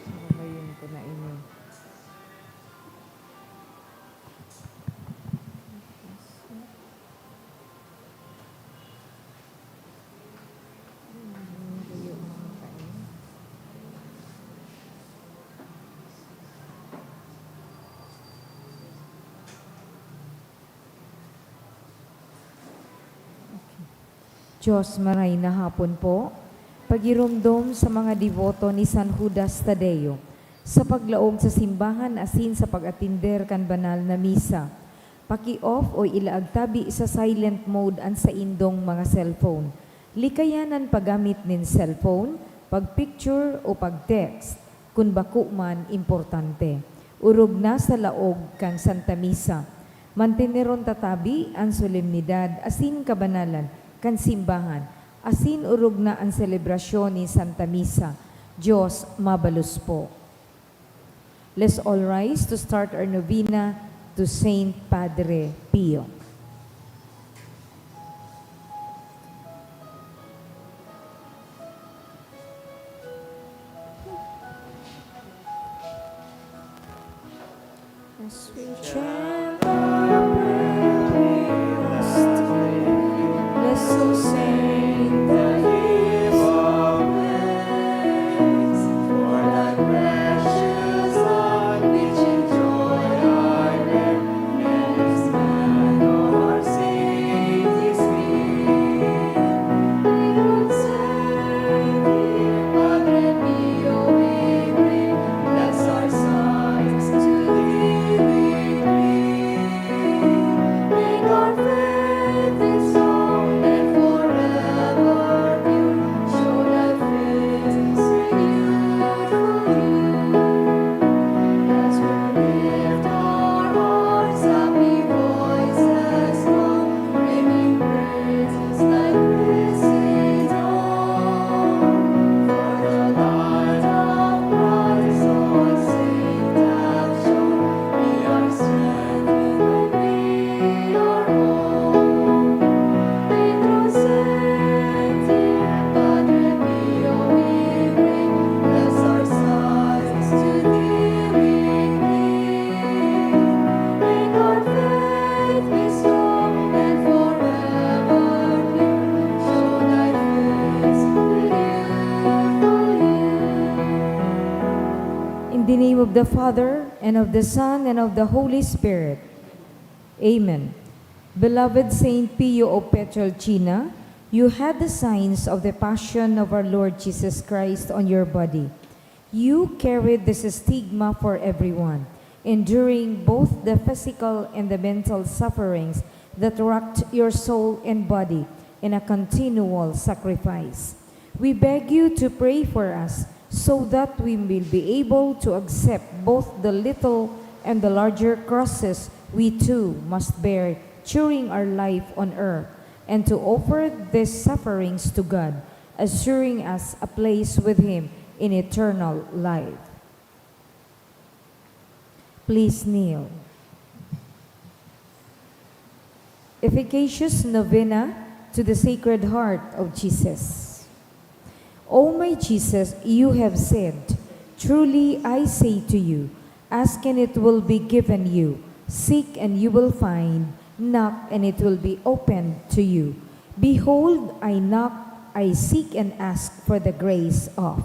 Sabayin ko na inyo. Diyos, maray na hapon po, pagirumdom sa mga devoto ni San Judas Tadeo, sa paglaog sa simbahan asin sa pag-atinder kan banal na misa. Paki-off o ilaag tabi sa silent mode an sa indong mga cellphone. Likayanan paggamit nin cellphone, pag-picture o pag-text, kung bako man importante. Urog na sa laog kang Santa Misa. Mantineron tatabi ang solemnidad asin kabanalan kan simbahan, asin urog na ang selebrasyon ni Santa Misa. Diyos, mabalus po. Let's all rise to start our novena to Saint Padre Pio. As we chant our prayers, bless, O Saint, the years of grace, for thy precious heart which enjoyed our remnants, and our Savior's feet. Little Saint, dear Padre Pio, we bring, bless our sighs to thee we bring. Make our faith in song and forever pure, show thy face renewed for you. As we lift our hearts, happy voices come, bringing praises like blessed dawn. For the light of Christ, all saints have shone, we are strengthened when we are home. Little Saint, dear Padre Pio, we bring, bless our sighs to thee we cling. Make our faith be strong and forever pure, show thy face renewed for you. In the name of the Father, and of the Son, and of the Holy Spirit. Amen. Beloved Saint Pio of Petrelcina, you had the signs of the passion of our Lord Jesus Christ on your body. You carried this stigma for everyone, enduring both the physical and the mental sufferings that racked your soul and body in a continual sacrifice. We beg you to pray for us so that we will be able to accept both the little and the larger crosses we too must bear during our life on earth, and to offer these sufferings to God, assuring us a place with Him in eternal life. Please kneel. Efficacious novena to the Sacred Heart of Jesus. O my Jesus, you have said, truly I say to you, ask and it will be given you, seek and you will find, knock and it will be opened to you. Behold, I knock, I seek and ask for the grace of.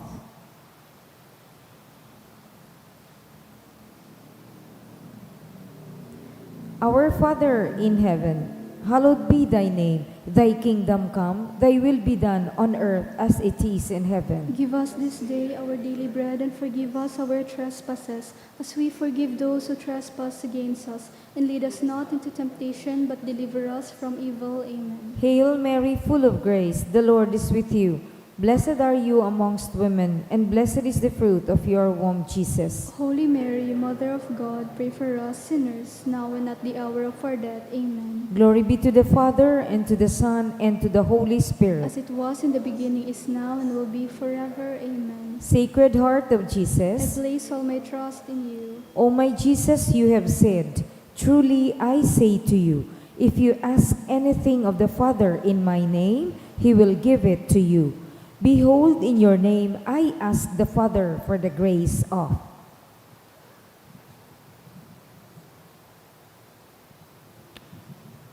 Our Father in heaven, hallowed be thy name. Thy kingdom come, thy will be done on earth as it is in heaven. Give us this day our daily bread, and forgive us our trespasses, as we forgive those who trespass against us. And lead us not into temptation, but deliver us from evil. Amen. Hail Mary, full of grace, the Lord is with you. Blessed are you amongst women, and blessed is the fruit of your womb, Jesus. Holy Mary, Mother of God, pray for us sinners, now and at the hour of our death. Amen. Glory be to the Father, and to the Son, and to the Holy Spirit. As it was in the beginning, is now, and will be forever. Amen. Sacred Heart of I Jesus, place all my trust in you. O my Jesus, you have said, truly I say to you, if you ask anything of the Father in my name, He will give it to you. Behold, in your name I ask the Father for the grace of.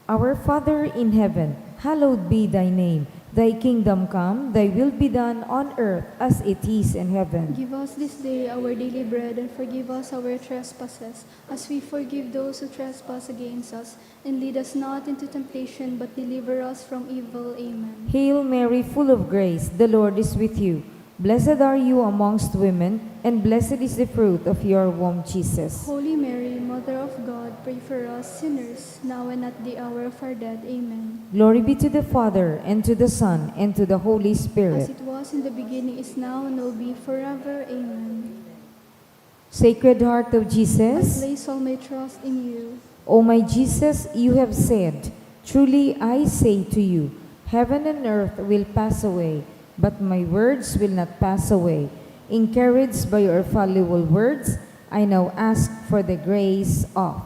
Our Father in heaven, hallowed be thy name. Thy kingdom come, thy will be done on earth as it is in heaven. Give us this day our daily bread, and forgive us our trespasses, as we forgive those who trespass against us. And lead us not into temptation, but deliver us from evil. Amen. Hail Mary, full of grace, the Lord is with you. Blessed are you amongst women, and blessed is the fruit of your womb, Jesus. Holy Mary, Mother of God, pray for us sinners, now and at the hour of our death. Amen. Glory be to the Father, and to the Son, and to the Holy As Spirit. it was in the beginning, is now, and will be forever. Amen. Sacred Heart of I Jesus, place all my trust in you. O my Jesus, you have said, truly I say to you, heaven and earth will pass away, but my words will not pass away. Encouraged by your infallible words, I now ask for the grace of.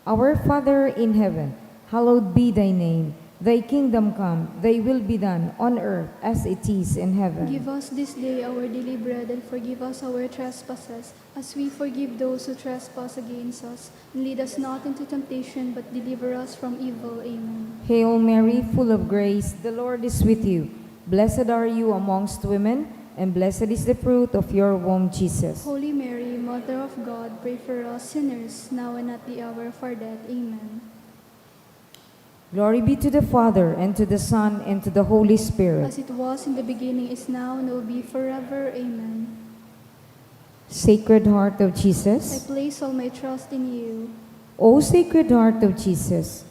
Our Father in heaven, hallowed be thy name. Thy kingdom come, thy will be done on earth as it is in heaven. Give us this day our daily bread, and forgive us our trespasses, as we forgive those who trespass against us. And lead us not into temptation, but deliver us from evil. Amen. Hail Mary, full of grace, the Lord is with you. Blessed are you amongst women, and blessed is the fruit of your womb, Jesus. Holy Mary, Mother of God, pray for us sinners, now and at the hour of our death. Amen. Glory be to the Father, and to the Son, and to the Holy Spirit. As it was in the beginning, is now, and will be forever. Amen. Sacred Heart of I Jesus, place all my trust in you. O Sacred Heart of Jesus,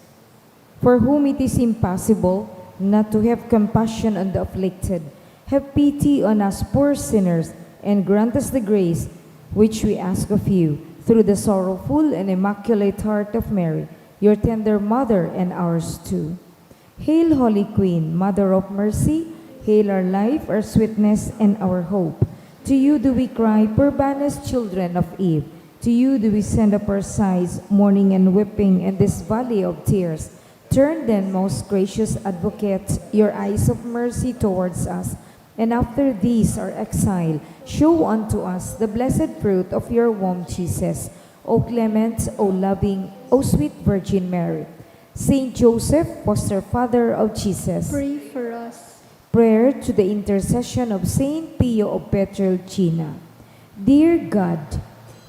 for whom it is impossible not to have compassion on the afflicted, have pity on us poor sinners, and grant us the grace which we ask of you, through the sorrowful and immaculate heart of Mary, your tender mother and ours too. Hail, Holy Queen, Mother of Mercy, hail our life, our sweetness, and our hope. To you do we cry, poor banished children of Eve. To you do we send up our sighs, mourning and weeping in this valley of tears. Turn then, most gracious Advocate, your eyes of mercy towards us, and after this our exile, show unto us the blessed fruit of your womb, Jesus. O clement, O loving, O sweet Virgin Mary. Saint Joseph, foster father of Jesus. Pray for us. Prayer to the intercession of Saint Pio of Pietrelcina. Dear God,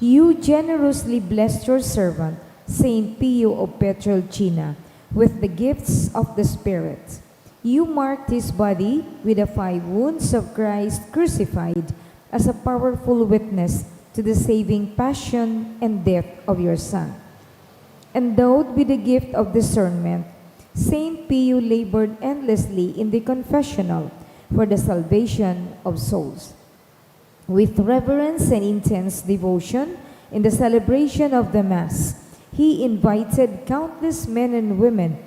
you generously blessed your servant, Saint Pio of Pietrelcina, with the gifts of the Spirit. You marked his body with the 5 wounds of Christ crucified as a powerful witness to the saving passion and death of your Son. Endowed with the gift of discernment, Saint Pio labored endlessly in the confessional for the salvation of souls. With reverence and intense devotion in the celebration of the Mass, he invited countless men and women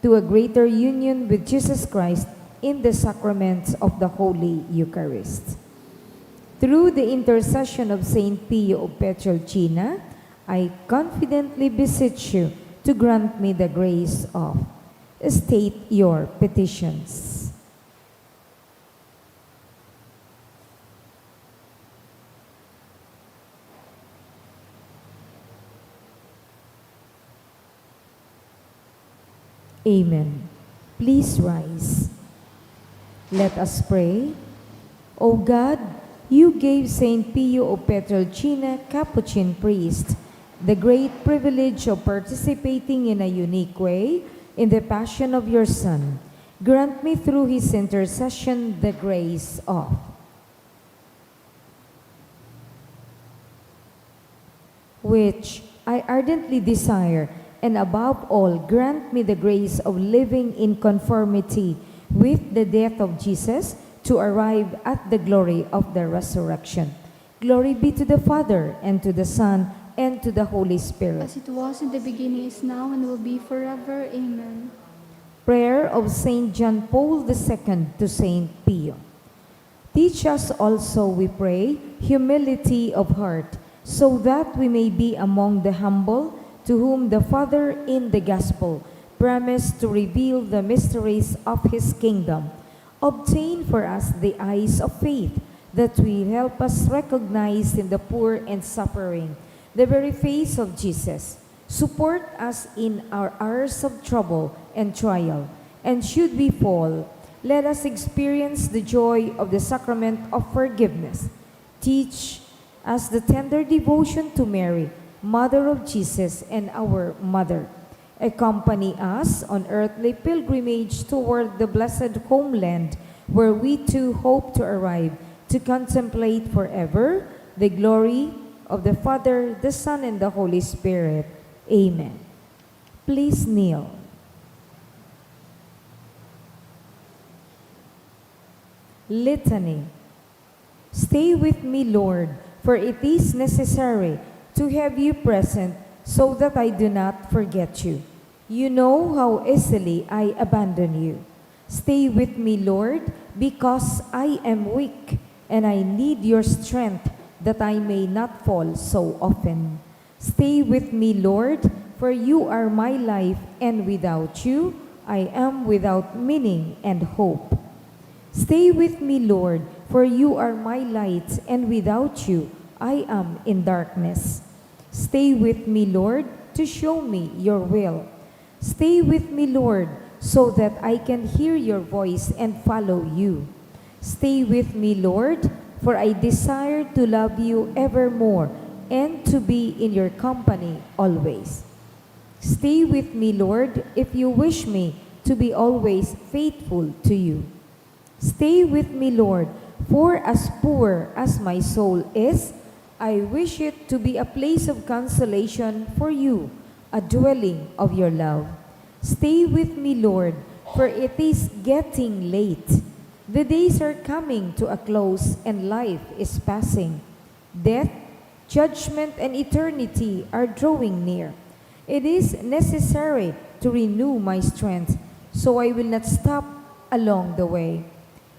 to a greater union with Jesus Christ in the sacrament of the Holy Eucharist. Through the intercession of Saint Pio of Pietrelcina, I confidently beseech you to grant me the grace of. State your petitions. Amen. Please rise. Let us pray. O God, you gave Saint Pio of Pietrelcina, Capuchin priest, the great privilege of participating in a unique way in the passion of your Son. Grant me through his intercession the grace of. Which I ardently desire, and above all, grant me the grace of living in conformity with the death of Jesus, to arrive at the glory of the resurrection. Glory be to the Father, and to the Son, and to the Holy Spirit. As it was in the beginning, is now, and will be forever. Amen. Prayer of Saint John Paul II to Saint Pio. Teach us also, we pray, humility of heart, so that we may be among the humble, to whom the Father in the gospel promised to reveal the mysteries of his kingdom. Obtain for us the eyes of faith, that will help us recognize in the poor and suffering the very face of Jesus. Support us in our hours of trouble and trial, and should we fall, let us experience the joy of the sacrament of forgiveness. Teach us the tender devotion to Mary, Mother of Jesus and our Mother. Accompany us on earthly pilgrimage toward the blessed homeland, where we too hope to arrive to contemplate forever the glory of the Father, the Son, and the Holy Spirit. Amen. Please kneel. Litany. Stay with me, Lord, for it is necessary to have you present so that I do not forget you. You know how easily I abandon you. Stay with me, Lord, because I am weak and I need your strength that I may not fall so often. Stay with me, Lord, for you are my life, and without you I am without meaning and hope. Stay with me, Lord, for you are my light, and without you I am in darkness. Stay with me, Lord, to show me your will. Stay with me, Lord, so that I can hear your voice and follow you. Stay with me, Lord, for I desire to love you evermore and to be in your company always. Stay with me, Lord, if you wish me to be always faithful to you. Stay with me, Lord, for as poor as my soul is, I wish it to be a place of consolation for you, a dwelling of your love. Stay with me, Lord, for it is getting late. The days are coming to a close and life is passing. Death, judgment, and eternity are drawing near. It is necessary to renew my strength, so I will not stop along the way.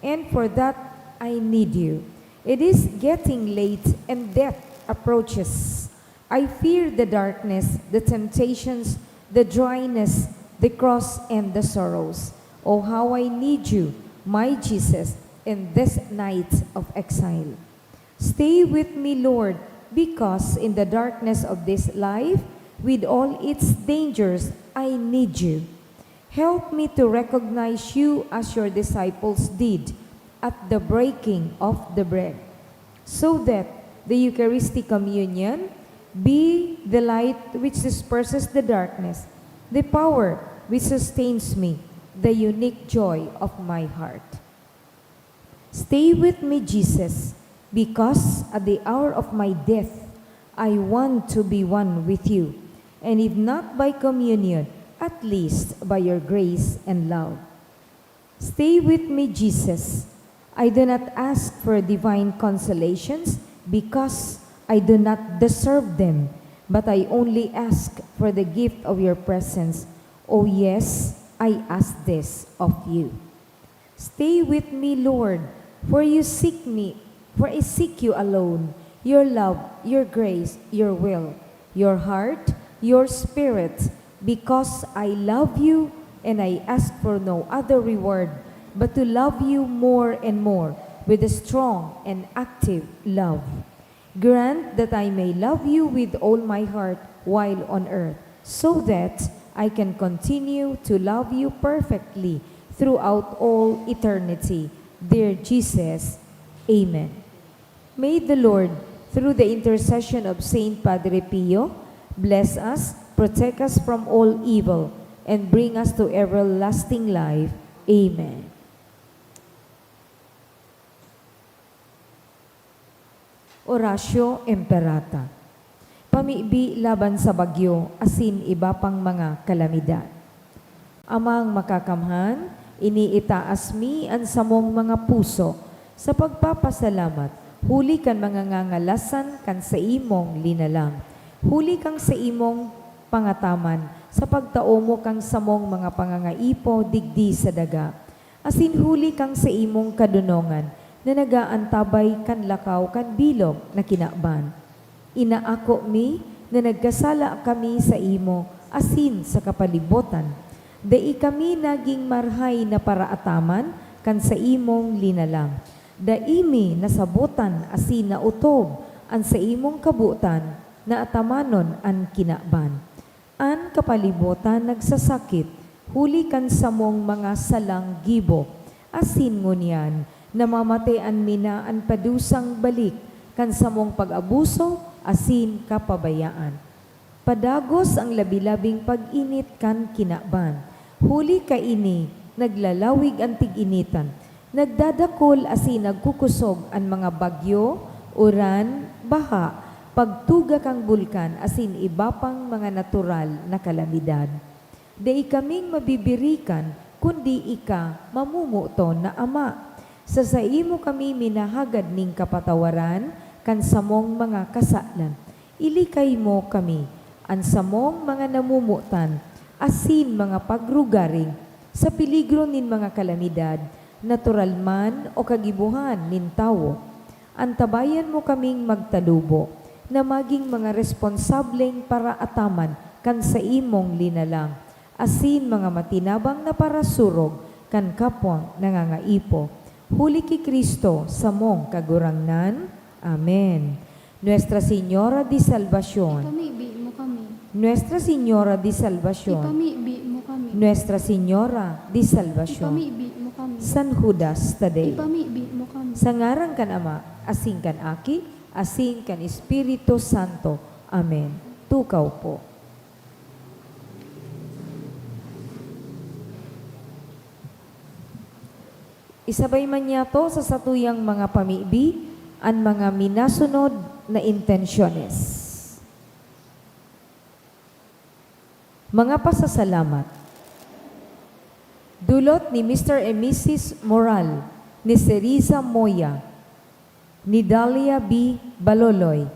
And for that, I need you. It is getting late and death approaches. I fear the darkness, the temptations, the dryness, the cross, and the sorrows. Oh, how I need you, my Jesus, in this night of exile. Stay with me, Lord, because in the darkness of this life, with all its dangers, I need you. Help me to recognize you as your disciples did at the breaking of the bread, so that the Eucharistic communion be the light which disperses the darkness, the power which sustains me, the unique joy of my heart. Stay with me, Jesus, because at the hour of my death, I want to be one with you, and if not by communion, at least by your grace and love. Stay with me, Jesus. I do not ask for divine consolations because I do not deserve them, but I only ask for the gift of your presence. Oh yes, I ask this of you. Stay with me, Lord, for you seek me, for I seek you alone, your love, your grace, your will, your heart, your spirit, because I love you and I ask for no other reward but to love you more and more with a strong and active love. Grant that I may love you with all my heart while on earth, so that I can continue to love you perfectly throughout all eternity. Dear Jesus, Amen. May the Lord, through the intercession of Saint Padre Pio, bless us, protect us from all evil, and bring us to everlasting life. Amen. Oratio Imperata. Pamibi laban sa bagyo, asin iba pang mga kalamidad. Amang makakamhan, iniitaas mi ang samong mga puso sa pagpapasalamat. Huli kan mga ngangalasan kan sa imong linalang. Huli kang sa imong pangataman sa pagtao mo kang samong mga pangangaipo digdi sa daga. Asin huli kang sa imong kadunongan na nagaantabay kan lakaw kan bilog na kinakban. Inaako mi na nagkasala kami sa imo, asin sa kapalibutan. Dai kami naging marhay na paraataman, kan sa imong linalang. Daimi nasabutan asin na utob, an sa imong kabutan, na atamanon an kinaban. An kapalibutan nagsasakit, huli kan sa mong mga salang gibo, asin ngunyan, namamatayan mina an padusang balik, kan sa mong pag-abuso, asin kapabayaan. Padagos ang labi-labing pag-init kan kinaban, huli kaini, naglalawig ang tig-initan, nagdadakol asin nagkukusog ang mga bagyo, uran, baha, pagtuga kang bulkan asin iba pang mga natural na kalamidad. Dai kaming mabibirikan, kundi ika mamumuto na Ama. Sa imo kami minahagad ning kapatawaran, kan samong mga kasalan. Ilikay mo kami, an samong mga namumutan, asin mga pagrugaring, sa peligro nin mga kalamidad, natural man o kagibuhan nin tawo. Antabayan mo kaming magtalubo, na maging mga responsableng para ataman kan sa imong linalang, asin mga matinabang na parasurog kan kapwang nangangaipo. Huli ki Kristo sa mong kagurangnan. Amen. Nuestra Señora de Salvación, Ipamibi mo kami. Nuestra Señora de Salvación, Ipamibi mo kami. Nuestra Señora de Salvación, Ipamibi mo kami. San Judas Tadei, Ipamibi mo kami. sa ngaran kan Ama, asin kan Aki, asin kan Espiritu Santo. Amen. Tukaw po. Isabay man niya to sa satuyang mga pamibi, ang mga minasunod na intensyones. Mga pasasalamat. Dulot ni Mr. and Mrs. Moral, ni Cerisa Moya, ni Dalia B. Baloloy,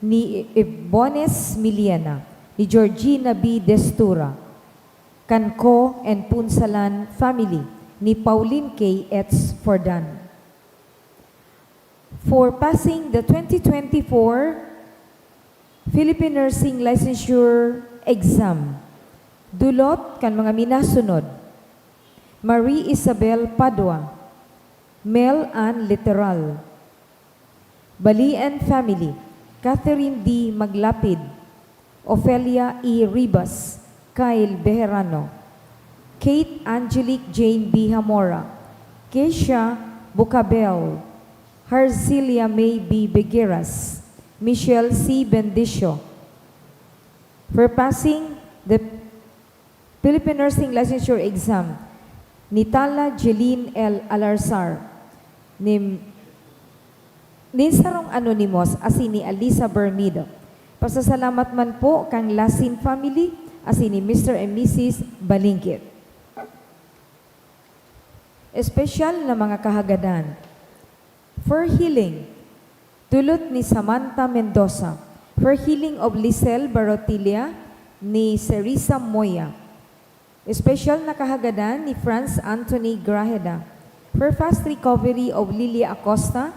ni Ebones Miliana, ni Georgina B. Destura, Canco and Punsalan family, ni Pauline K. Etz Fordan. For passing the 2024 Philippine Nursing Licensure Exam, dulot kan mga minasunod: Marie Isabel Padua, Mel Ann Literal, Balian family, Catherine D. Maglapid, Ofelia E. Ribas, Kyle Bejerano, Kate Angelique Jane B. Hamora, Keisha Bucabel, Harzilia May B. Begueras, Michelle C. Bendicio. For passing the Philippine Nursing Licensure Exam, Nitala Jeline L. Alarzar, ni Ninsarong Anonymous, asin ni Alisa Bermido. Pasasalamat man po kang Lasin family, asin ni Mr. and Mrs. Balingkit. Espesyal na mga kahagadan. For healing, dulot ni Samantha Mendoza. For healing of Lisel Barotilia, ni Cerisa Moya. Espesyal na kahagadan ni Franz Anthony Grajeda. For fast recovery of Lilia Acosta,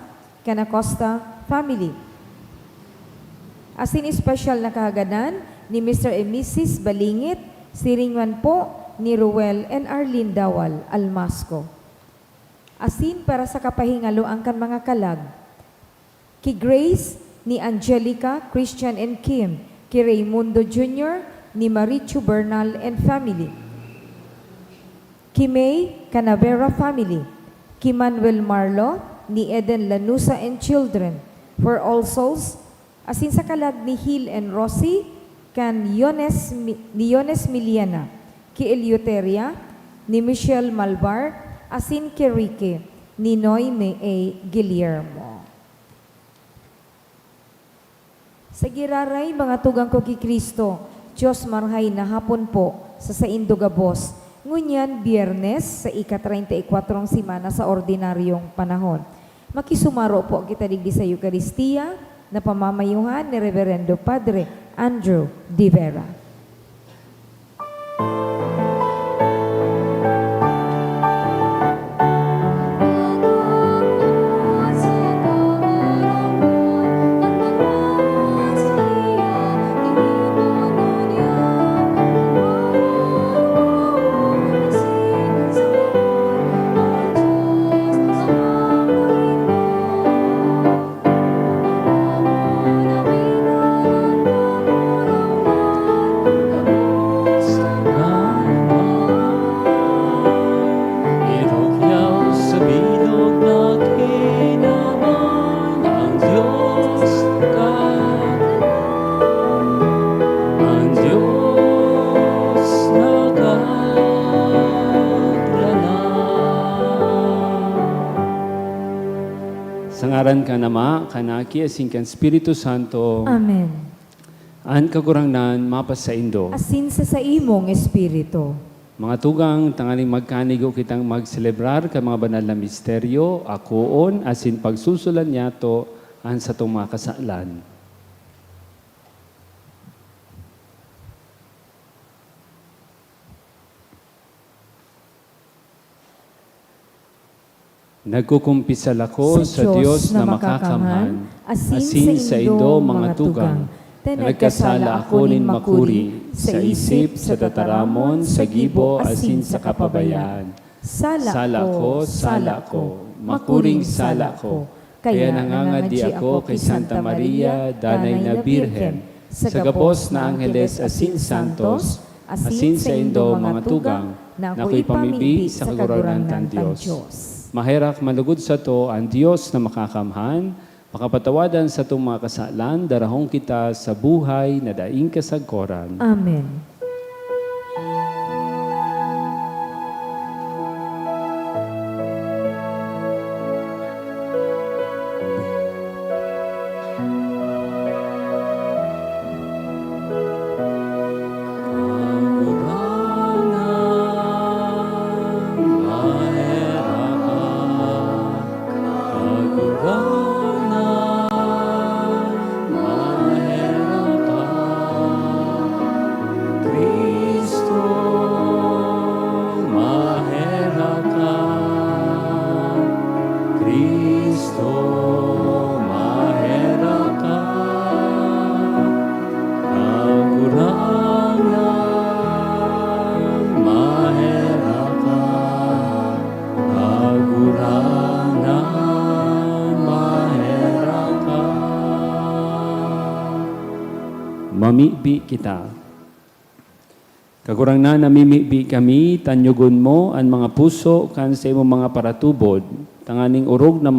Canacosta family. Asin espesyal na kahagadan ni Mr. and Mrs. Balingit, siringman po ni Ruel and Arlene Dawal Almasco. Asin para sa kapahingalo ang kan mga kalag. Ki Grace ni Angelica, Christian and Kim. Ki Raymundo Jr. ni Marichu Bernal and family. Ki May Canavera family. Ki Manuel Marlo ni Eden Lanusa and children. For all souls, asin sa kalag ni Hil and Rosie, kan Yones Miliana. Ki Eleuteria ni Michelle Malbar, asin kay Ricky, Ninoy May A. Guillermo. Sa giraray, mga tugang ko ki Kristo, Diyos marhay na hapon po sa Indogabos, ngunyan Biyernes sa ika-34 simana sa ordinaryong panahon. Makisumaro po kita digdi sa Eucharistia na pamamayuhan ni Reverendo Padre Andrew Di Vera. ngaran ka nama, kanaki, asin kan Espiritu Santo, Amen. an kagurangnan, mapas sa Indo. Asin sa imong espiritu. Mga tugang, tangaling magkanigo kitang magselebrar ka mga banal na misteryo, akoon, asin pagsusulan niya to, an sa itong mga kasalan. Nagkukumpisal ako sa Diyos na makakamhan, asin sa Indo mga tugang, na nagkasala ako nin makuri, sa isip, sa tataramon, sa gibo, asin sa kapabayaan. Sala ko, makuring sala ko, kaya nangangadi ako kay Santa Maria, Danay na Birhen, sa gabos na Angeles asin Santos, asin sa Indo mga tugang, na ako'y pamibi sa kaguranan ng Diyos. Maherak malugod sa to ang Diyos na makakamhan, makapatawadan sa itong mga kasalan, darahong kita sa buhay na daing kasagkoran. Amen. Mamibi kita. Kagurang na namimibi kami, tanyugon mo ang mga puso kan sa imong mga paratubod, tanganing urog na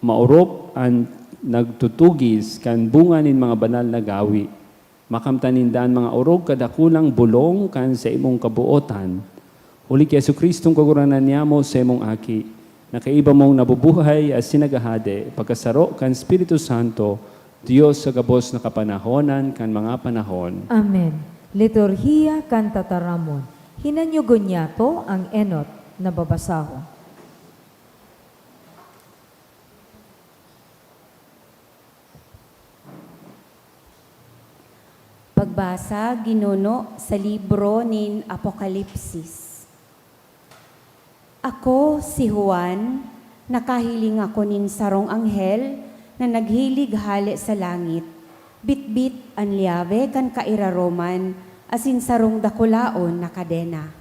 maurop ang nagtutugis kan bunga nin mga banal na gawi. Makamtanindaan mga urog kadakulang bulong kan sa imong kabuotan. Uli kay Jesucristong kaguranan niya mo sa imong aki, na kaiba mong nabubuhay as sinagahade, pagkasaro kan Espiritu Santo, Diyos sa gabos na kapanahonan kan mga panahon. Amen. Liturhiya kan tataramon. Hinanyugon niya to ang enot na babasaho. Pagbasa ginuno sa libro nin Apokalipsis. Ako si Juan, nakahiling ako nin sarong anghel na naghilig hali sa langit. Bitbit ang liyabe kan kairaroman, asin sarong dakulaon na kadena.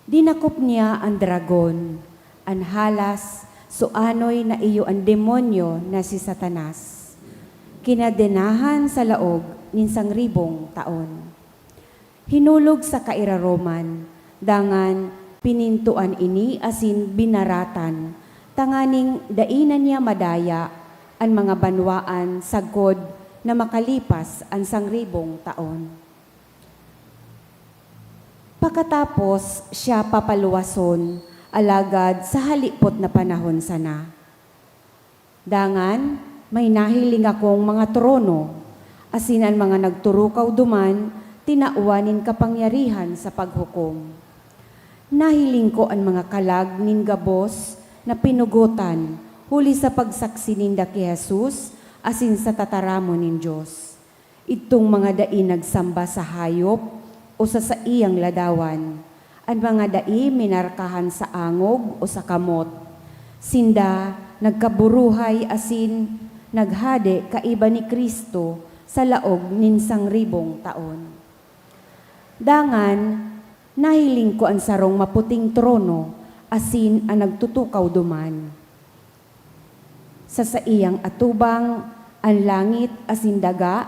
Dinakop niya ang dragon, ang halas, suanoy na iyo ang demonyo na si Satanas. Kinadenahan sa laog nin 1,000 taon. Hinulog sa kairaroman, dangan pinintuan ini asin binaratan, tanganing dainan niya madaya ang mga banwaan sagod na makalipas ang 1,000 taon. Pagkatapos siya papaluwason, alagad sa halipot na panahon sana. Dangan, may nahiling akong mga trono, asinan mga nagturukaw duman, tinauanin kapangyarihan sa paghukom. Nahiling ko ang mga kalag nin gabos na pinugutan, huli sa pagsaksi ninda kay Jesus, asin sa tataramon nin Diyos. Itong mga dai nagsamba sa hayop o sa iyang ladawan. Ang mga dai minarkahan sa angog o sa kamot. Sinda nagkaburuhay asin naghade kaiba ni Kristo sa laog nin 1,000 taon. Dangan, nahiling ko ang sarong maputing trono asin ang nagtutukaw duman. Sa iyang atubang, ang langit asin daga,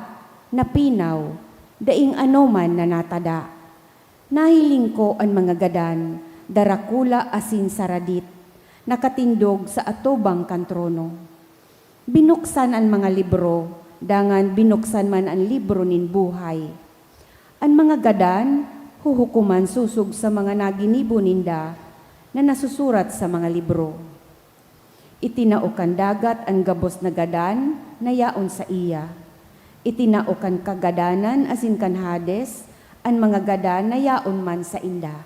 napinaw, daing anoman na natada. Nahiling ko ang mga gadan, darakula asin saradit, nakatindog sa atubang kantrono. Binuksan ang mga libro, dangan binuksan man ang libro nin buhay. Ang mga gadan, huhukuman susug sa mga naginibo ninda, na nasusurat sa mga libro. Itinaukan dagat ang gabos na gadan na yaon sa iya. Itinaukan kagadanan asin kan Hades, ang mga gadan na yaon man sa inda.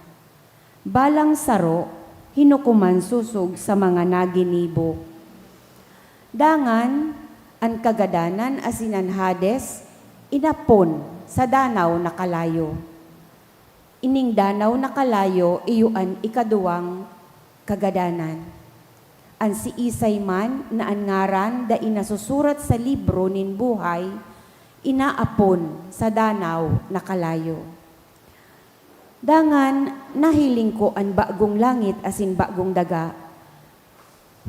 Balang saro, hinukuman susog sa mga naginibo. Dangan, ang kagadanan asin ang Hades, inapon sa danaw na kalayo. Ining danaw na kalayo, iyuan ikaduwang kagadanan. An si Isay man na ang ngaran da inasusurat sa libro nin buhay, inaapon sa danaw na kalayo. Dangan, nahiling ko ang bagong langit asin bagong daga.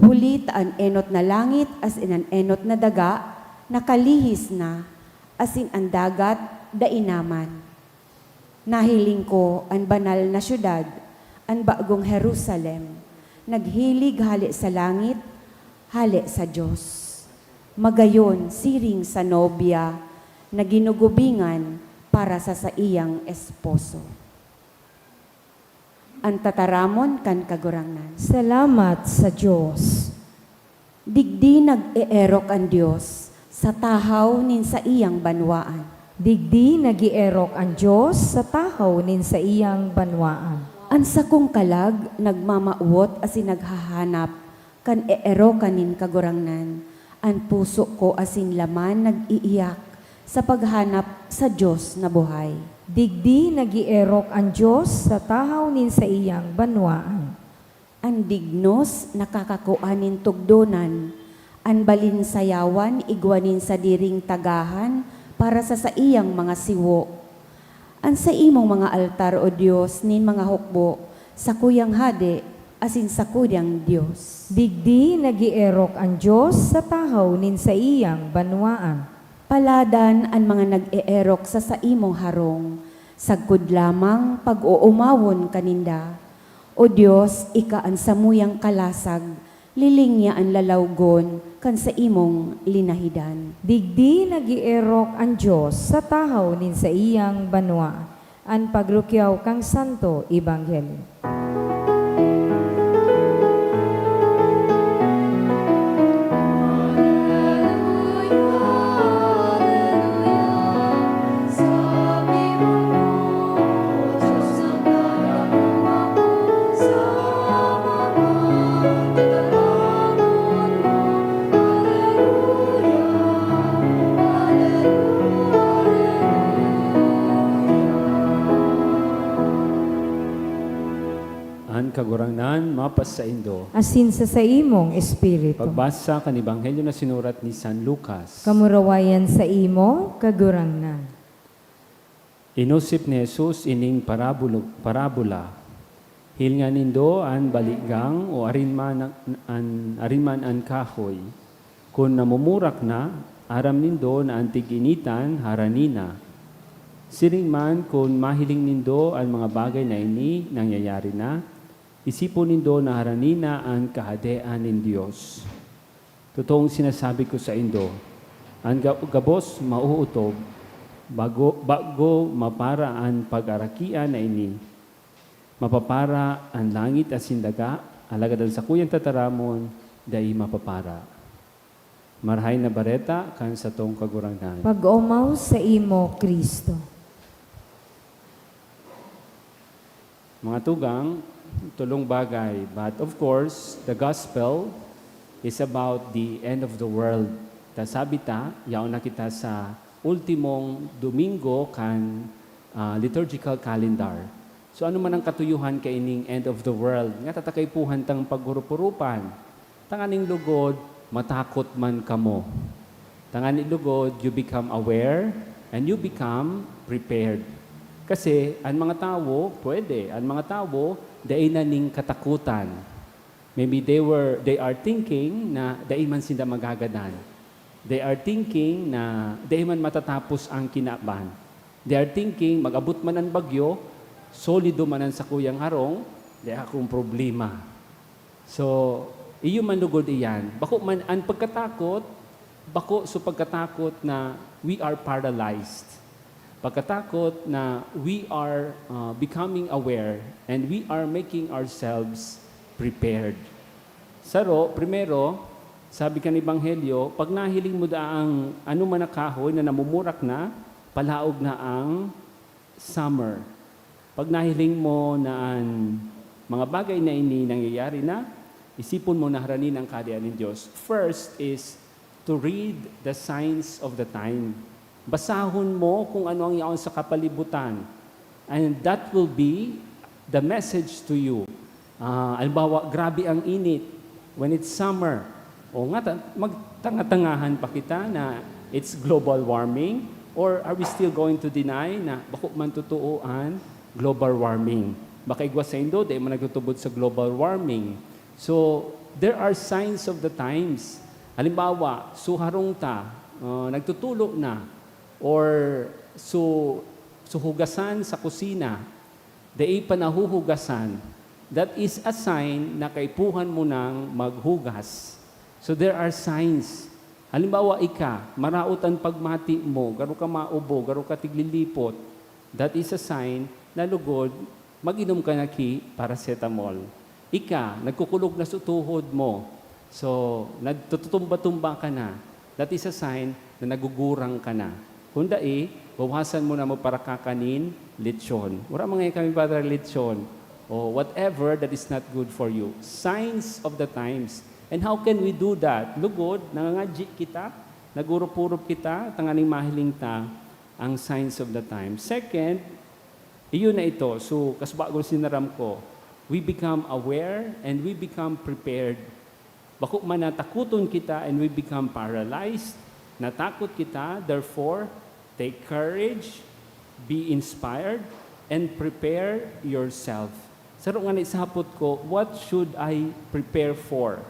Hulit ang enot na langit asin ang enot na daga, nakalihis na, asin ang dagat da inaman. Nahiling ko ang banal na syudad, ang bagong Jerusalem, naghilig hali sa langit, hali sa Diyos. Magayon siring sa nobya, na ginugubingan para sa iyang esposo. Ang tataramon kan kagurangnan. Salamat sa Diyos. Digdi nag-eerok ang Diyos sa tahaw nin sa iyang banwaan. Digdi nagierok ang Diyos sa tahaw nin sa iyang banwaan. Ang sakong kalag nagmamauwot asin naghahanap kan eerokan nin kagurangnan. Ang puso ko asin laman nag-iiyak sa paghanap sa Diyos na buhay. Digdi nagierok ang Diyos sa tahaw nin sa iyang banwaan. Ang dignos nakakakuanin tugdonan, ang balinsayawan igwanin sa diring tagahan para sa iyang mga siwo. Ang sa imong mga altar o Diyos nin mga hukbo sa kuyang hade asin sa kuyang Diyos. Digdi nagierok ang Diyos sa tahaw nin sa iyang banwaan. Paladan ang mga nag-eerok sa imong harong, sagkod lamang pag-uumawon kaninda. O Diyos, ika ang samuyang kalasag, lilingya ang lalawgon kan sa imong linahidan. Digdi nagierok ang Diyos sa tahaw nin sa iyang banwaan. An pagrukyaw kang Santo Ebanghelyo. Kagurangnan, mapas sa Indo. Asin sa imong espiritu. Pagbasa kan Ebanghelyo na sinurat ni San Lucas. Kamurawayan sa imo, kagurangnan. Inusip ni Jesus ining parabola. Hilnga nindo an baligang o arinman an kahoy. Kung namumurak na, aram nindo na antiginitan haranina. Siring man kung mahiling nindo ang mga bagay na ini nangyayari na, isipon nindo na haranina ang kahadean ng Diyos. Totoong sinasabi ko sa indo, ang gabos mauutob, bago mapara ang pag-arakian na ini, mapapara ang langit at sindaga, alagadan sa kuyang tataramon, dahil mapapara. Marhay na bareta kan sa tong kagurangnan. Pag-umaw sa imo, Kristo. Mga tugang, tulong bagay. But of course, the gospel is about the end of the world. Sabi ta, yaon na kita sa ultimong Domingo kan liturgical calendar. So ano man ang katuyuhan kay ining end of the world? Nga tatakaypuhan tang paghurupurupan. Tanganing lugod, matakot man kamo. Tanganing lugod, you become aware and you become prepared. Kasi ang mga tao, ang mga tao, dahil na ning katakutan. Maybe they are thinking na dahil man sila magagadan. They are thinking na dahil man matatapos ang kinaban. They are thinking mag-abot man ang bagyo, solido man ang sakuyang harong, dahil akong problema. So, iyo man lugod iyan. Bako man ang pagkatakot, bako so pagkatakot na we are paralyzed. Pagkatakot na we are becoming aware and we are making ourselves prepared. Saro, primero, sabi ka ni Ebanghelyo, pag nahiling mo daang ano man na kahoy na namumurak na, palaog na ang summer. Pag nahiling mo na ang mga bagay na ini nangyayari na, isipon mo na haranin ang kaharian ng Diyos. First is to read the signs of the time. Basahon mo kung ano ang iyon sa kapalibutan. And that will be the message to you. Albawa, grabe ang init when it's summer. O nga, magtanga-tangahan pa kita na it's global warming, or are we still going to deny na bako man tutuoan global warming? Baka igwa sa Indo, di man nagtutubod sa global warming. So, there are signs of the times. Halimbawa, suharong ta, nagtutulo na, or suhugasan sa kusina, dai pa nahuhugasan, that is a sign na kaipuhan mo nang maghugas. So there are signs. Halimbawa, maraot ang pagmati mo, garo ka maubo, garo ka tiglilipot, that is a sign na lugod, mag-inom ka na paracetamol. Nagkukulog na sa tuhod mo, so nagtutumba-tumba ka na, that is a sign na nagugurang ka na. Kung bawasan mo na mo para kakanin, lechon. Wala mga kami para lechon. O whatever that is not good for you. Signs of the times. And how can we do that? Lugod, nangangadji kita, nagurupurup kita, tanganing mahiling ta, ang signs of the times. Second, iyon na ito. So, kasbago sinaram ko, we become aware and we become prepared. Bako man natakuton kita and we become paralyzed, natakot kita, therefore, take courage, be inspired, and prepare yourself. Saro nga naisapot ko, what should I prepare for?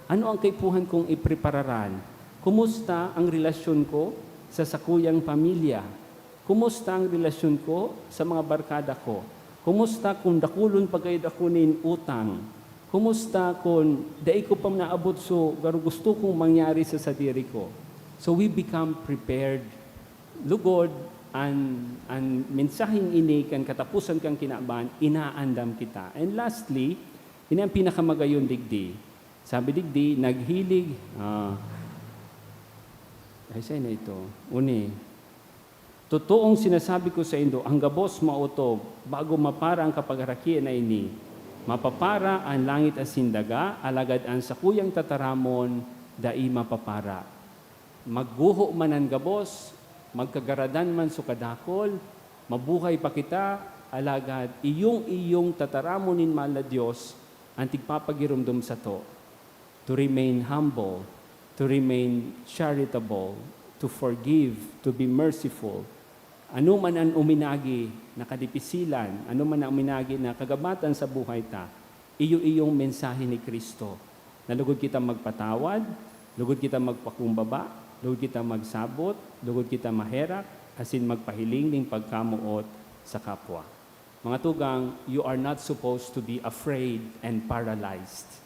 Ano ang kaipuhan kong iprepararan? Kumusta ang relasyon ko sa sakuyang pamilya? Kumusta ang relasyon ko sa mga barkada ko? Kumusta kung dakulon pagayod ako nin utang? Kumusta kung dai ko pa naabot so garo gusto kong mangyari sa sadiri ko? So we become prepared. Lugod, ang mensaheng ini kan katapusan kang kinaban, inaandam kita. And lastly, ini ang pinakamagayon digdi. Sabi digdi, naghilig, ay say na ito, uni, totoong sinasabi ko sa Indo, ang gabos mautob, bago mapara ang kapagarakian na ini, mapapara ang langit at sindaga, alagad ang sakuyang tataramon, dai mapapara. Magguho man ang gabos, magkagaradan man sukadakol, mabuhay pa kita, alagad iyong tataramonin mahal na Diyos, ang tigpapagirumdum sa to. To remain humble, to remain charitable, to forgive, to be merciful. Ano man ang uminagi na kadipisilan, ano man ang uminagi na kagabatan sa buhay ta, iyong mensahe ni Kristo. Na lugod kita magpatawad, lugod kita magpakumbaba, lugod kita magsabot, lugod kita maherak, asin magpahiling ning pagkamuot sa kapwa. Mga tugang, you are not supposed to be afraid and paralyzed.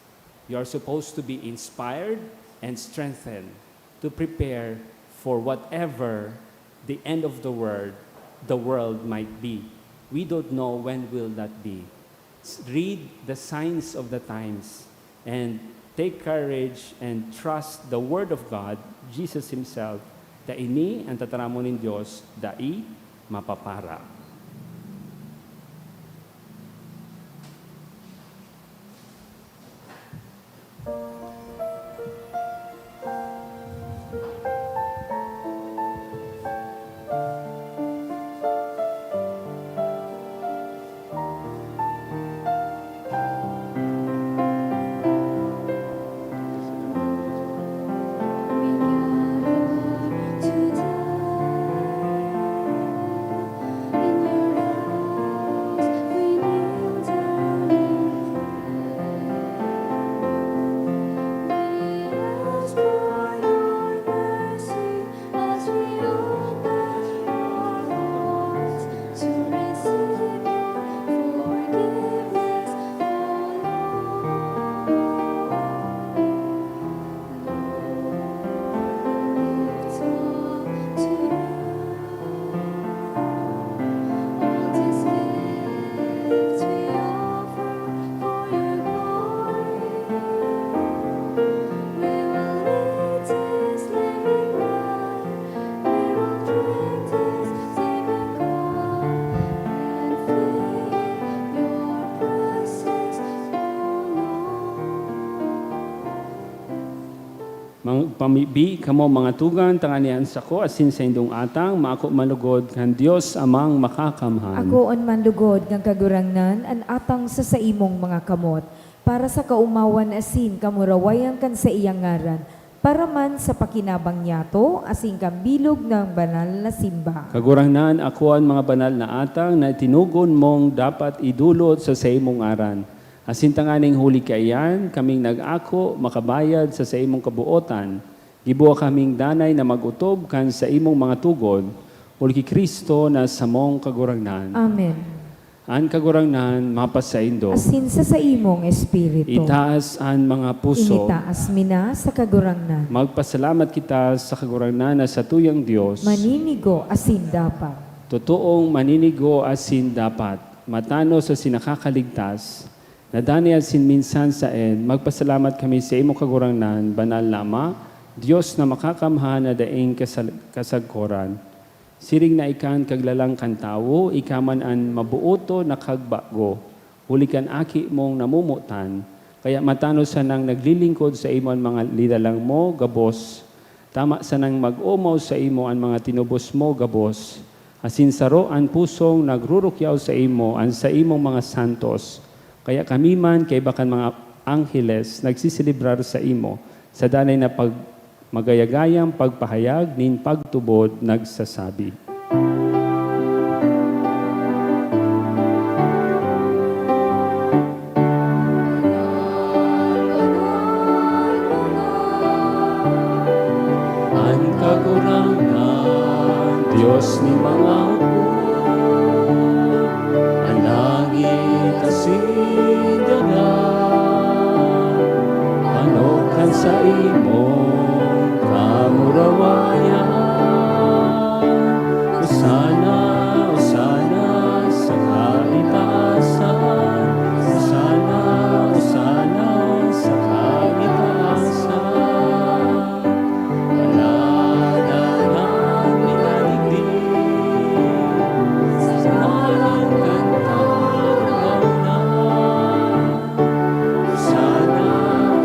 You are supposed to be inspired and strengthened to prepare for whatever the end of the world might be. We don't know when will that be. Read the signs of the times and take courage and trust the Word of God, Jesus Himself, da ini ang tataramon ng Diyos, dai mapapara. In mamibi kamo mga tugan tanganian sa ko asin sa indong atang maako malugod kan Dios amang makakamhan. Ako on manlugod ng kagurangnan an atang sa imong mga kamot para sa kaumawan asin kamurawayan kan sa iyang ngaran para man sa pakinabang niyato asin kambilog ng banal na simba. Kagurangnan ako ang mga banal na atang na tinugon mong dapat idulot sa imong aran. Asin tanganing huli kayan, kaming nag-ako makabayad sa imong kabuotan. Gibuwa kaming danay na magutob kan sa imong mga tugon, uli ki Kristo na samong kagurangnan. Amen. An kagurangnan mapasaindo. Asin sa imong espiritu. Itaas an mga puso. Initaas mina sa kagurangnan. Magpasalamat kita sa kagurangnan na sa tuyang Dios. Maninigo asin dapat. Totoong maninigo asin dapat. Matano sa sinakakaligtas. Nadani asin minsan sa magpasalamat kami sa imo kagurangnan, banal na Ama, Dios na makakamhan na daing kasagkoran. Siring na ikan kaglalang kantawo, ikaman an mabuoto na kagbago. Hulikan aki mong namumutan, kaya matano sa nang naglilingkod sa imo ang mga lidalang mo, gabos. Tama sa nang mag-umaw sa imo ang mga tinubos mo, gabos. Asin saro ang pusong nagrurukyaw sa imo, ang sa imong mga santos. Kaya kami man, kay bakan mga angheles, nagsisilibrar sa imo, sa danay na magayagayang pagpahayag, nin pagtubod, nagsasabi. Ang kagurangan, Diyos ni mga ang langit asin dagat, panokan sa imong kamurawayan. Usana, usana sa kaitaasan. Usana, usana sa kaitaasan. Alalalang nilaligdig, sa malang kantang Usana,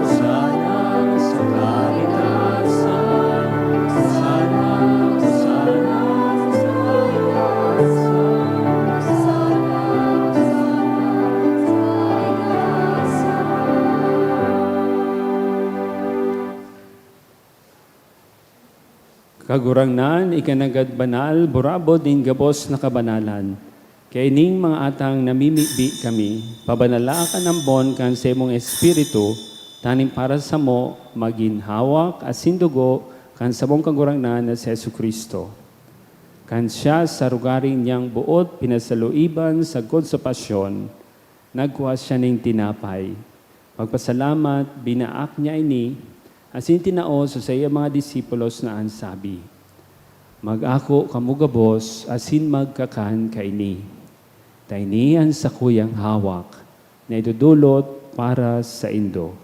usana sa kaligtasan. Usana, usana sa Kagurangnan, ikanagad banal, burabod din gabos na kabanalan. Kaya ning mga atang namimibi kami, pabanala ka ng bon kan sa imong espiritu, taning para sa mo, maginhawak asin dugo, kan sa mong kagurangnan na si Yesu Kristo. Kan siya sa rugaring niyang buot, pinasaluiban sa god sa pasyon, nagkuha siya ng tinapay. Pagpasalamat, binaak niya ini, asin tinao sa iya mga disipulos na ansabi, mag-ako kamugabos, asin magkakan kaini. Tainian sa kuyang hawak, na idudulot para sa indo.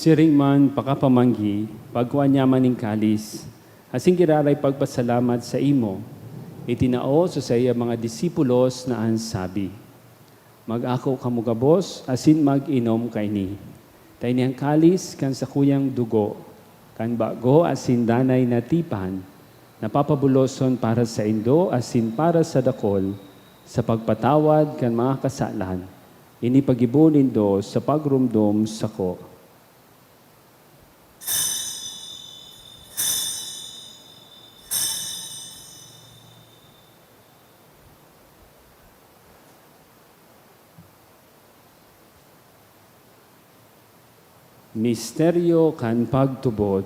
Siring man pakapamanggi, pagkuha niya maning kalis, asing kiraray pagpasalamat sa imo, itinao sa iya mga disipulos na ansabi, mag-ako kamugabos, asin mag-inom kaini. Tayo niyang kalis kan sa kuyang dugo, kan bago asin danay na tipan, napapabuloson para sa indo, asin para sa dakol, sa pagpatawad kan mga kasalan, inipagibunin do sa pagrumdom sa ko. Misteryo kan pagtubod.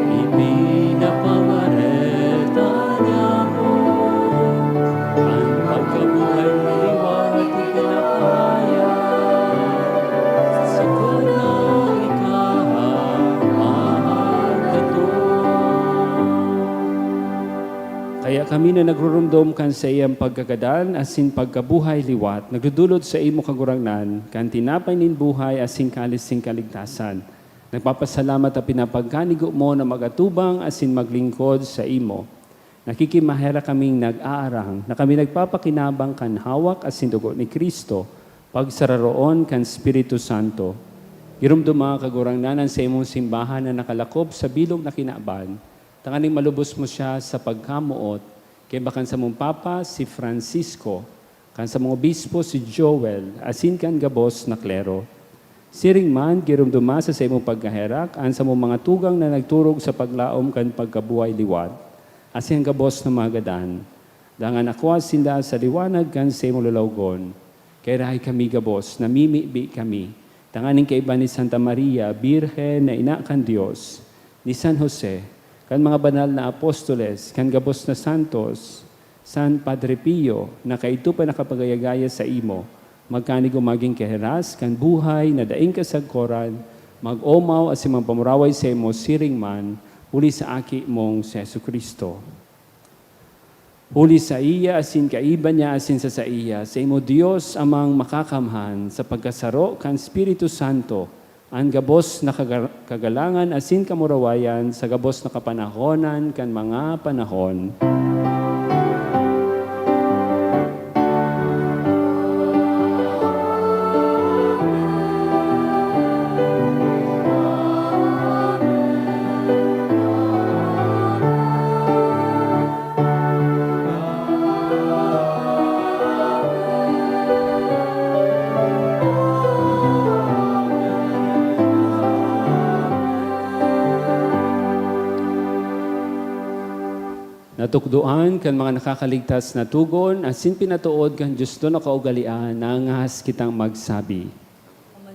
Ipinapangareta niya mo ang pagkabuhay liwat itinakaya sa kunang ikaw mahal ka to. kami na nagrurumdom kan sa iyang pagkagadan asin pagkabuhay liwat, nagdudulot sa imo kagurangnan, kan tinapay nin buhay asin kalis sing kaligtasan. Nagpapasalamat at pinapagkanigo mo na magatubang asin maglingkod sa imo. Nakikimahera kaming nag-aarang, na kami nagpapakinabang kan hawak asin dugo ni Kristo, pagsararoon kan Espiritu Santo. Irumduma kagurangnanan sa imong simbahan na nakalakop sa bilog na kinaban, tanganing malubos mo siya sa pagkamuot, kay bakan sa mong Papa si Francisco, kan sa mong obispo si Joel, asin kan gabos na klero. Siring man, girumduma sa imong pagkaherak, an sa mong mga tugang na nagturog sa paglaom kan pagkabuhay liwat, asin gabos na magadan. Dangan ako sinda sa liwanag kan sa imong lulawgon, kay rahay kami gabos, namimibi kami, tanganing kaiba ni Santa Maria, Birhen na ina kan Diyos, ni San Jose, kan mga banal na apostoles, kan gabos na santos, San Padre Pio, na kaito pa nakapagayagaya sa imo, magkanigo maging keheras, kan buhay na daing kasagkoran, mag-omaw as imang pamuraway sa imo siring man, uli sa aki mong si Jesu Kristo. Uli sa iya, asin kaiba niya, asin sa iya, sa imo Diyos amang makakamhan, sa pagkasaro kan Espiritu Santo, ang gabos na kagalangan, asin kamurawayan, sa gabos na kapanahonan, kan mga panahon. Natukduan kan mga nakakaligtas na tugon, asin pinatuod kan Diyos do na kaugalian, na angahas kitang magsabi.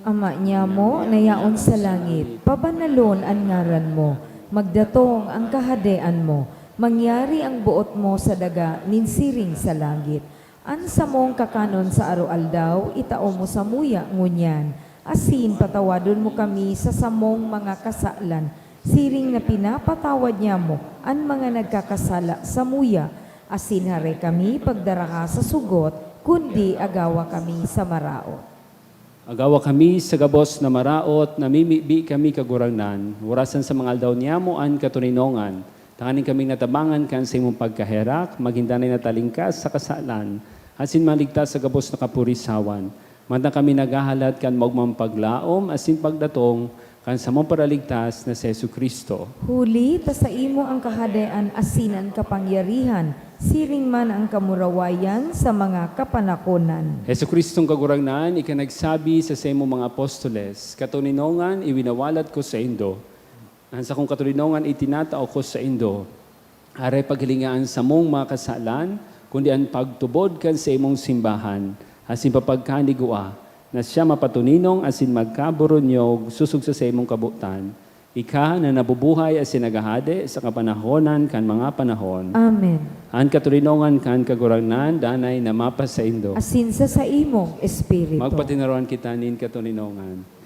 Ama niya mo, nayaon sa langit, pabanalon ang ngaran mo, magdatong ang kahadean mo, mangyari ang buot mo sa daga, ninsiring sa langit. Ansa mong kakanon sa araw-aldaw, itao mo sa muya ngunyan, asin patawadon mo kami sa samong mga kasalan, siring na pinapatawad niya mo ang mga nagkakasala sa muya, asin hare kami pagdaraka sa sugot, kundi agawa kami sa maraot. Agawa kami sa gabos na maraot, namimibi kami kagurangnan, warasan sa mga aldaw niya mo an katuninongan, tanganing kaming natabangan kan sa imong pagkaherak, magindanay na talingkas sa kasalan, asin maligtas sa gabos na kapurisawan. Mantang kami nagahalat kan magmang paglaom, asin pagdatong, kan sa mong paraligtas na si Jesu Kristo. Huli, ta sa imo ang kahadean asinan kapangyarihan, siring man ang kamurawayan sa mga kapanakonan. Jesu Kristong kagurangnan, ikanagsabi sa imo mga apostoles, katuninongan iwinawalat ko sa indo. Ang sa kong katuninongan itinatao ko sa indo. Aray paghilingaan sa mong mga kasalan, kundi ang pagtubod kan sa imong simbahan, asin papagkanigua, na siya mapatuninong asin magkaburonyog susug sa imong kabutan. Ika na nabubuhay asin nagahade sa kapanahonan kan mga panahon. Amen. Ang katulinongan kan kagurangnan, danay na mapas sa indo. Asin sa imong espiritu. Magpatinaroan kita nin katulinongan.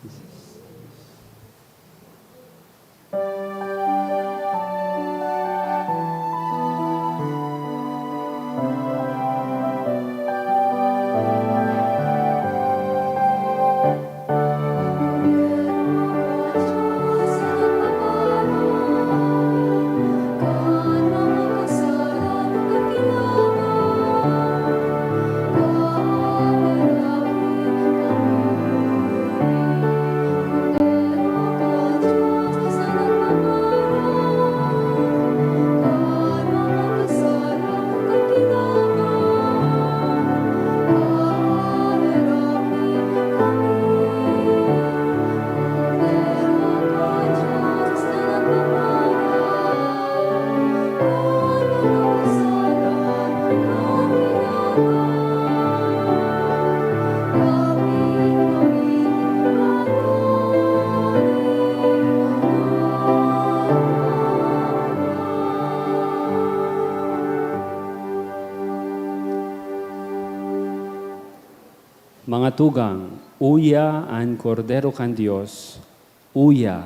Mga tugang, uya ang kordero kan Dios, uya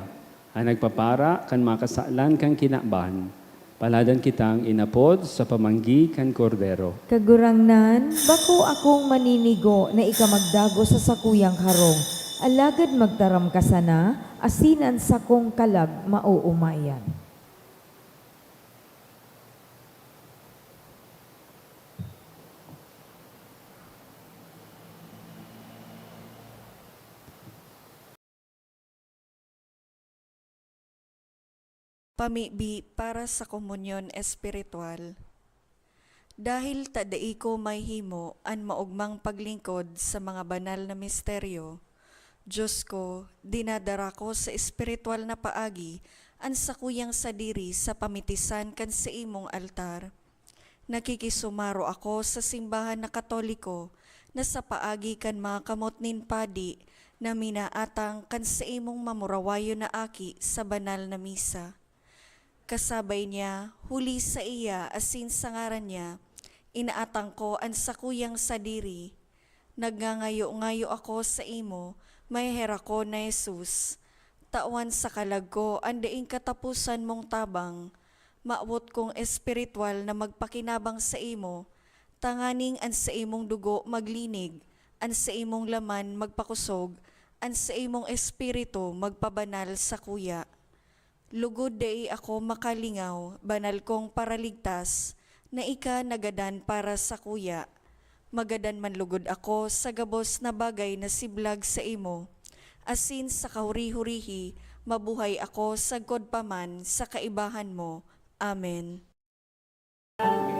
ang nagpapara kan makasalan kang kinaban, Paladan kitang inapod sa pamanggi kan kordero. Kagurangnan, bako akong maninigo na ikamagdago sa sakuyang harong. Alagad magtaram ka sana, asinan sa kong kalag mauumayan. Pamibi para sa komunyon espiritual. Dahil tadai ko may himo an maugmang paglingkod sa mga banal na misteryo, Diyos ko, dinadara ko sa espiritual na paagi an sakuyang sadiri sa pamitisan kan sa imong altar. Nakikisumaro ako sa simbahan na Katoliko na sa paagi kan mga kamot nin padi na minaatang kan sa imong mamurawayo na aki sa banal na misa. Kasabay niya, huli sa iya asin sa ngaran niya, inaatang ko ang sakuyang sadiri. Nagngangayo-ngayo ako sa imo, may hera ko na Jesus. Tawan sa kalag ko, andaing katapusan mong tabang. Maawot kong espiritual na magpakinabang sa imo, tanganing an sa imong dugo maglinig, an sa imong laman magpakusog, an sa imong espiritu magpabanal sa kuya. Lugod dai ako makalingaw, banal kong paraligtas, na ika nagadan para sa kuya. Magadan man lugod ako sa gabos na bagay na siblag sa imo. Asin sa kahuri-hurihi, mabuhay ako sa godpaman sa kaibahan mo. Amen. I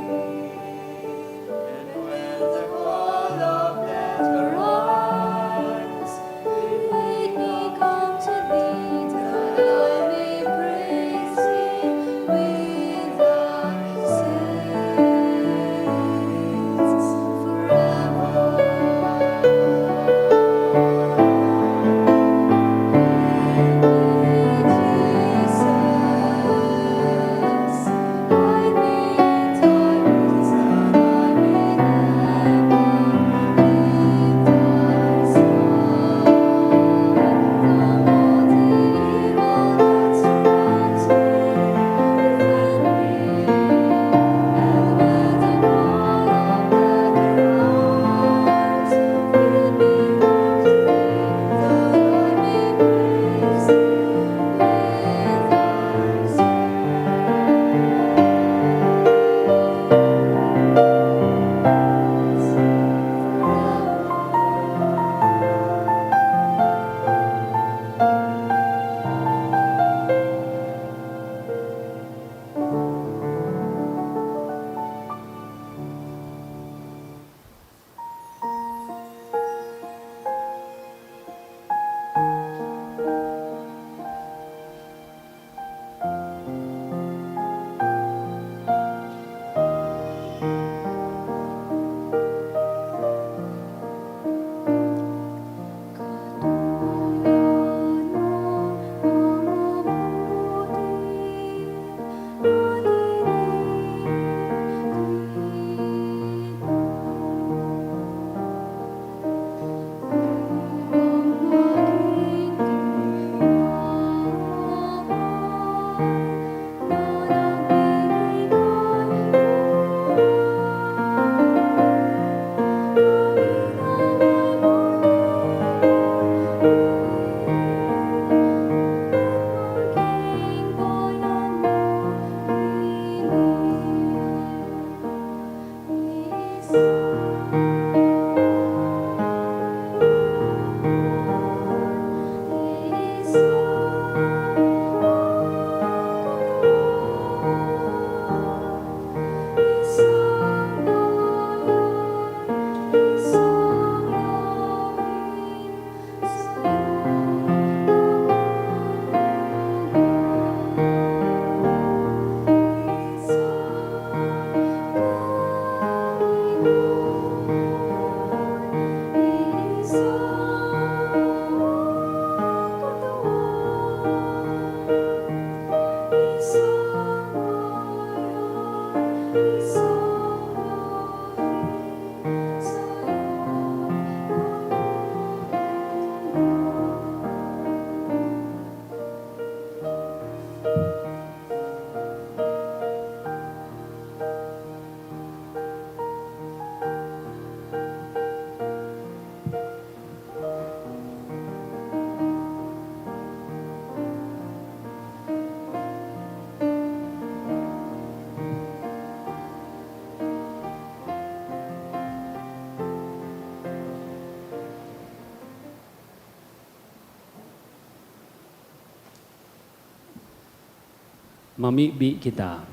Mamibi kita.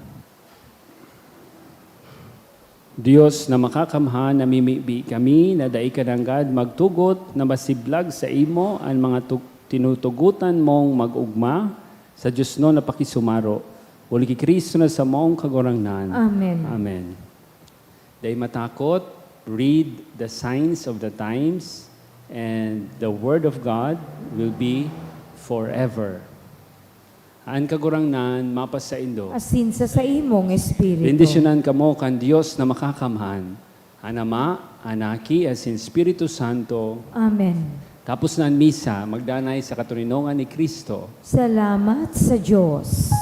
Diyos na makakamhan, namimibi kami, na dai kananggad magtugot, na masiblag sa imo, ang mga tinutugutan mong mag-ugma, sa Diyos no napakisumaro. Uli ki Kristo na sa mong kagurangnan. Amen. Amen. Dahil matakot, read the signs of the times, and the Word of God will be forever. Ang kagurangnan, mapas sa indo. Asin sa imong espiritu. Bendisyonan kamo kan Dios na makakamhan. Anama, Anaki, asin Espiritu Santo. Amen. Tapos na ang misa, magdanay sa katuninongan ni Kristo. Salamat sa Diyos.